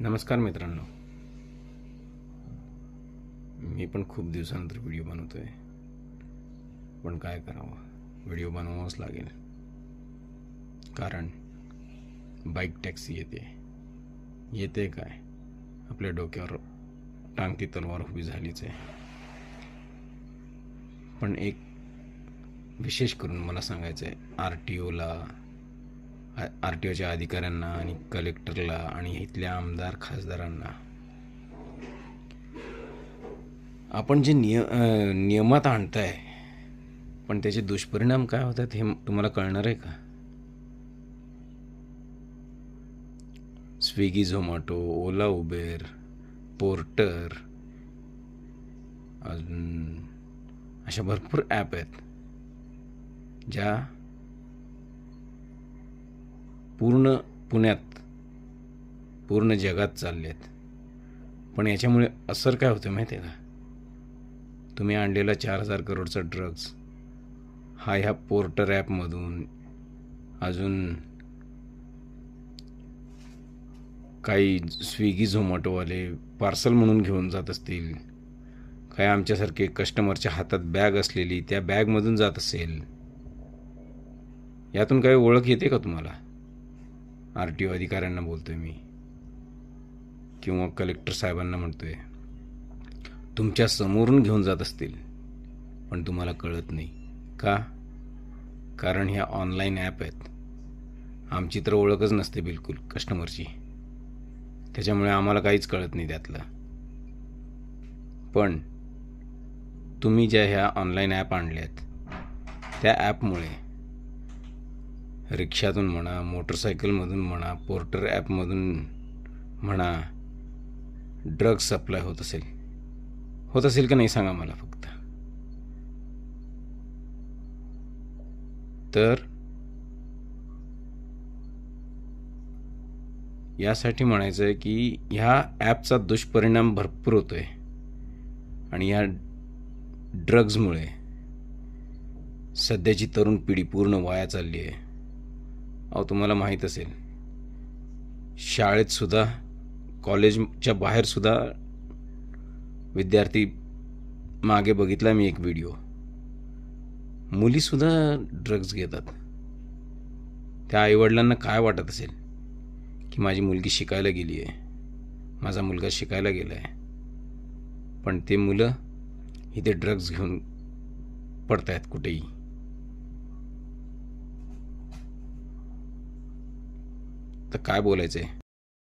नमस्कार मित्रांनो, मी पण खूप दिवसानंतर व्हिडिओ बनवतोय. पण काय करावं, व्हिडिओ बनवावाच लागेल. कारण बाईक टॅक्सी येते काय आपल्या डोक्यावर टांगती तलवार उभी झालीच आहे. पण एक विशेष करून मला सांगायचं आहे आर टी ओच्या अधिकाऱ्यांना आणि कलेक्टरला आणि इथल्या आमदार खासदारांना, आपण जे नियमात आणताय पण त्याचे दुष्परिणाम काय होतात हे तुम्हाला कळणार आहे का? स्विगी, झोमॅटो, ओला, उबेर, पोर्टर, अजून अशा भरपूर ॲप आहेत ज्या पूर्ण पुण्यात, पूर्ण जगात चालले आहेत. पण याच्यामुळे असर काय होतं माहिती आहे का? तुम्ही आणलेला 4,000 करोडचा ड्रग्ज हा ह्या पोर्टर ॲपमधून, अजून काही स्विगी झोमॅटोवाले पार्सल म्हणून घेऊन जात असतील, काही आमच्यासारखे कस्टमरच्या हातात बॅग असलेली त्या बॅगमधून जात असेल. यातून काही ओळख येते का तुम्हाला? आर टी ओ अधिकाऱ्यांना बोलतोय मी, किंवा कलेक्टर साहेबांना म्हणतोय. तुमच्या समोरून घेऊन जात असतील पण तुम्हाला कळत नाही का? कारण ह्या ऑनलाईन ॲप आहेत. आमची तर ओळखच नसते बिलकुल कस्टमरची, त्याच्यामुळे आम्हाला काहीच कळत नाही त्यातलं. पण तुम्ही ज्या ह्या ऑनलाईन ॲप आणल्यात त्या ॲपमुळे रिक्षातून म्हणा, मोटरसायकलमधून म्हणा, पोर्टर ॲपमधून म्हणा, ड्रग्ज सप्लाय होत असेल का नाही सांगा मला फक्त. तर यासाठी म्हणायचं आहे की ह्या ॲपचा दुष्परिणाम भरपूर होतोय आणि या ड्रग्जमुळे सध्याची तरुण पिढी पूर्ण वाया चालली आहे. अहो, तुम्हाला माहीत असेल, शाळेत सुद्धा, कॉलेजच्या बाहेर सुद्धा विद्यार्थी, मागे बघितला मी एक व्हिडिओ, मुलीसुद्धा ड्रग्ज घेतात. त्या आईवडिलांना काय वाटत असेल की माझी मुलगी शिकायला गेली आहे, माझा मुलगा शिकायला गेला आहे, पण ते मुलं इथे ड्रग्ज घेऊन पडतायत कुठेही. तर काय बोलायचं आहे?